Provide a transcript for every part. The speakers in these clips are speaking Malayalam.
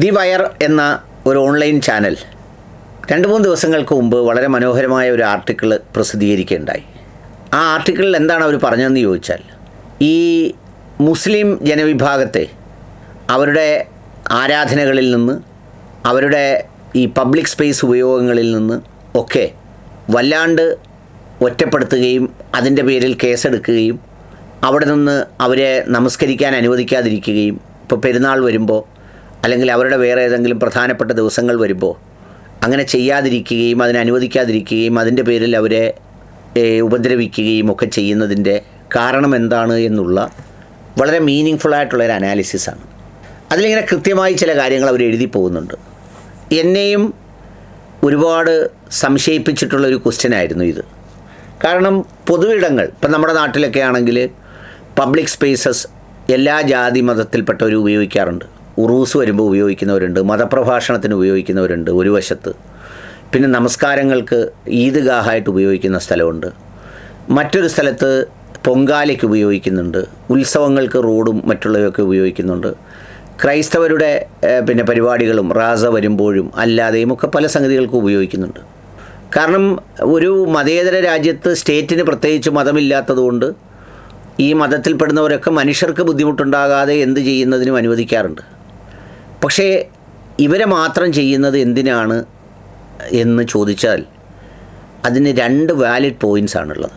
ദി വയർ എന്ന ഒരു ഓൺലൈൻ ചാനൽ 2-3 ദിവസങ്ങൾക്ക് മുമ്പ് വളരെ മനോഹരമായ ഒരു ആർട്ടിക്കിൾ പ്രസിദ്ധീകരിക്കുകയുണ്ടായി. ആ ആർട്ടിക്കിളിൽ എന്താണ് അവർ പറഞ്ഞതെന്ന് ചോദിച്ചാൽ, ഈ മുസ്ലിം ജനവിഭാഗത്തെ അവരുടെ ആരാധനകളിൽ നിന്ന്, അവരുടെ ഈ പബ്ലിക് സ്പേസ് ഉപയോഗങ്ങളിൽ നിന്ന് ഒക്കെ വല്ലാണ്ട് ഒറ്റപ്പെടുത്തുകയും അതിൻ്റെ പേരിൽ കേസെടുക്കുകയും അവിടെ നിന്ന് അവരെ നമസ്കരിക്കാൻ അനുവദിക്കാതിരിക്കുകയും, ഇപ്പോൾ പെരുന്നാൾ വരുമ്പോൾ അല്ലെങ്കിൽ അവരുടെ വേറെ ഏതെങ്കിലും പ്രധാനപ്പെട്ട ദിവസങ്ങൾ വരുമ്പോൾ അങ്ങനെ ചെയ്യാതിരിക്കുകയും അതിനെ അനുവദിക്കാതിരിക്കുകയും അതിൻ്റെ പേരിൽ അവരെ ഉപദ്രവിക്കുകയും ഒക്കെ ചെയ്യുന്നതിൻ്റെ കാരണം എന്താണ് എന്നുള്ള വളരെ മീനിങ് ഫുള്ളായിട്ടുള്ളൊരു അനാലിസിസാണ്. അതിലിങ്ങനെ കൃത്യമായി ചില കാര്യങ്ങൾ അവർ എഴുതി പോകുന്നുണ്ട്. എന്നെയും ഒരുപാട് സംശയിപ്പിച്ചിട്ടുള്ളൊരു ക്വസ്റ്റ്യനായിരുന്നു ഇത്. കാരണം പൊതുവിടങ്ങൾ, ഇപ്പം നമ്മുടെ നാട്ടിലൊക്കെ ആണെങ്കിൽ പബ്ലിക് സ്പേസസ് എല്ലാ ജാതി മതത്തിൽപ്പെട്ടവരും ഉപയോഗിക്കാറുണ്ട്. ഉറൂസ് വരുമ്പോൾ ഉപയോഗിക്കുന്നവരുണ്ട്, മതപ്രഭാഷണത്തിന് ഉപയോഗിക്കുന്നവരുണ്ട് ഒരു വശത്ത്, പിന്നെ നമസ്കാരങ്ങൾക്ക് ഈദ്ഗാഹായിട്ട് ഉപയോഗിക്കുന്ന സ്ഥലമുണ്ട്, മറ്റൊരു സ്ഥലത്ത് പൊങ്കാലയ്ക്ക് ഉപയോഗിക്കുന്നുണ്ട്, ഉത്സവങ്ങൾക്ക് റോഡും മറ്റുള്ളവയൊക്കെ ഉപയോഗിക്കുന്നുണ്ട്, ക്രൈസ്തവരുടെ പിന്നെ പരിപാടികളും റാസ വരുമ്പോഴും അല്ലാതെയും ഒക്കെ പല സംഗതികൾക്കും ഉപയോഗിക്കുന്നുണ്ട്. കാരണം ഒരു മതേതര രാജ്യത്ത് സ്റ്റേറ്റിന് പ്രത്യേകിച്ച് മതമില്ലാത്തതുകൊണ്ട് ഈ മതത്തിൽപ്പെടുന്നവരൊക്കെ മനുഷ്യർക്ക് ബുദ്ധിമുട്ടുണ്ടാകാതെ എന്ത് ചെയ്യുന്നതിനും അനുവദിക്കാറുണ്ട്. പക്ഷേ ഇവരെ മാത്രം ചെയ്യുന്നത് എന്തിനാണ് എന്ന് ചോദിച്ചാൽ അതിന് 2 വാലിഡ് പോയിൻറ്റ്സ് ആണുള്ളത്.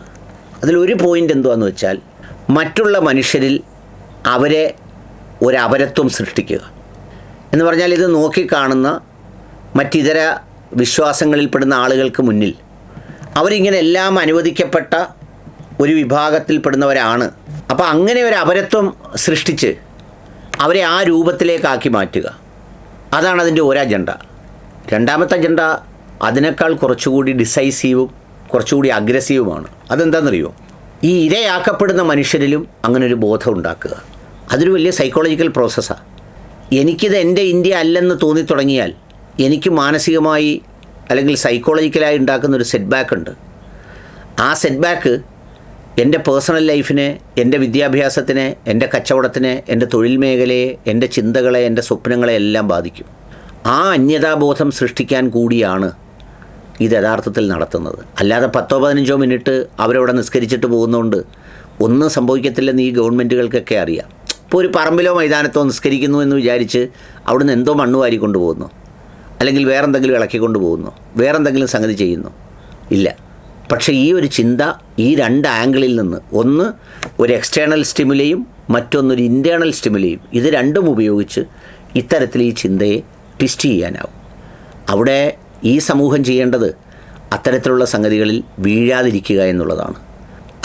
അതിലൊരു പോയിൻ്റ് എന്തുവാന്ന് വെച്ചാൽ, മറ്റുള്ള മനുഷ്യരിൽ അവരെ ഒരപരത്വം സൃഷ്ടിക്കുക എന്ന് പറഞ്ഞാൽ, ഇത് നോക്കിക്കാണുന്ന മറ്റിതര വിശ്വാസങ്ങളിൽപ്പെടുന്ന ആളുകൾക്ക് മുന്നിൽ അവരിങ്ങനെ എല്ലാം അനുവദിക്കപ്പെട്ട ഒരു വിഭാഗത്തിൽപ്പെടുന്നവരാണ്. അപ്പോൾ അങ്ങനെ ഒരു അപരത്വം സൃഷ്ടിച്ച് അവരെ ആ രൂപത്തിലേക്കാക്കി മാറ്റുക, അതാണ് അതിൻ്റെ ഒരു അജണ്ട. രണ്ടാമത്തെ അജണ്ട അതിനേക്കാൾ കുറച്ചുകൂടി ഡിസൈസീവും കുറച്ചുകൂടി അഗ്രസീവുമാണ്. അതെന്താണെന്നറിയോ? ഈ ഇരയാക്കപ്പെടുന്ന മനുഷ്യരിലും അങ്ങനൊരു ബോധം ഉണ്ടാക്കുക. അതൊരു വലിയ സൈക്കോളജിക്കൽ പ്രോസസ്സാണ്. എനിക്കിത് എൻ്റെ ഇന്ത്യ അല്ലെന്ന് തോന്നിത്തുടങ്ങിയാൽ എനിക്ക് മാനസികമായി അല്ലെങ്കിൽ സൈക്കോളജിക്കലായി ഉണ്ടാക്കുന്നൊരു സെറ്റ് ബാക്ക് ഉണ്ട്. ആ സെറ്റ് ബാക്ക് എൻ്റെ പേഴ്സണൽ ലൈഫിനെ, എൻ്റെ വിദ്യാഭ്യാസത്തിനെ, എൻ്റെ കച്ചവടത്തിനെ, എൻ്റെ തൊഴിൽ മേഖലയെ, എൻ്റെ ചിന്തകളെ, എൻ്റെ സ്വപ്നങ്ങളെ എല്ലാം ബാധിക്കും. ആ അന്യതാബോധം സൃഷ്ടിക്കാൻ കൂടിയാണ് ഇത് യഥാർത്ഥത്തിൽ നടത്തുന്നത്. അല്ലാതെ 10-15 മിനിറ്റ് അവരവിടെ നിസ്കരിച്ചിട്ട് പോകുന്നതുകൊണ്ട് ഒന്നും സംഭവിക്കത്തില്ലെന്ന് ഈ ഗവൺമെൻറ്റുകൾക്കൊക്കെ അറിയാം. ഇപ്പോൾ ഒരു പറമ്പിലോ മൈതാനത്തോ നിസ്കരിക്കുന്നു എന്ന് വിചാരിച്ച് അവിടുന്ന് എന്തോ മണ്ണ് വാരി കൊണ്ടുപോകുന്നു, അല്ലെങ്കിൽ വേറെന്തെങ്കിലും ഇളക്കിക്കൊണ്ട് പോകുന്നു, വേറെന്തെങ്കിലും സംഗതി ചെയ്യുന്നു, ഇല്ല. പക്ഷേ ഈ ഒരു ചിന്ത ഈ 2 ആംഗിളിൽ നിന്ന്, ഒന്ന് ഒരു എക്സ്റ്റേണൽ സ്റ്റിമുലയും മറ്റൊന്നൊരു ഇൻറ്റേർണൽ സ്റ്റിമുലയും, ഇത് രണ്ടും ഉപയോഗിച്ച് ഇത്തരത്തിൽ ഈ ചിന്തയെ ട്വിസ്റ്റ് ചെയ്യാനാവും. അവിടെ ഈ സമൂഹം ചെയ്യേണ്ടത് അത്തരത്തിലുള്ള സംഗതികളിൽ വീഴാതിരിക്കുക എന്നുള്ളതാണ്.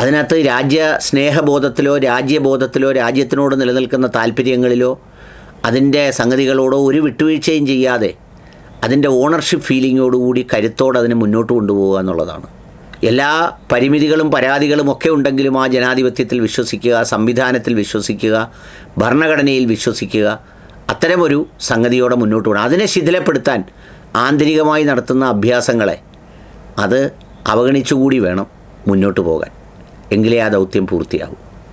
അതിനകത്ത് രാജ്യസ്നേഹബോധത്തിലോ രാജ്യബോധത്തിലോ രാജ്യത്തിനോട് നിലനിൽക്കുന്ന താല്പര്യങ്ങളിലോ അതിൻ്റെ സംഗതികളോടോ ഒരു വിട്ടുവീഴ്ചയും ചെയ്യാതെ അതിൻ്റെ ഓണർഷിപ്പ് ഫീലിങ്ങോടുകൂടി കരുത്തോടെ അതിനെ മുന്നോട്ട് കൊണ്ടുപോകുക എന്നുള്ളതാണ്. എല്ലാ പരിമിതികളും പരാതികളും ഒക്കെ ഉണ്ടെങ്കിലും ആ ജനാധിപത്യത്തിൽ വിശ്വസിക്കുക, സംവിധാനത്തിൽ വിശ്വസിക്കുക, ഭരണഘടനയിൽ വിശ്വസിക്കുക, അത്തരമൊരു സംഗതിയോടെ മുന്നോട്ട് പോകണം. അതിനെ ശിഥിലപ്പെടുത്താൻ ആന്തരികമായി നടത്തുന്ന അഭ്യാസങ്ങളെ അത് അവഗണിച്ചുകൂടി വേണം മുന്നോട്ട് പോകാൻ. എങ്കിലേ ആ ദൗത്യം പൂർത്തിയാകും.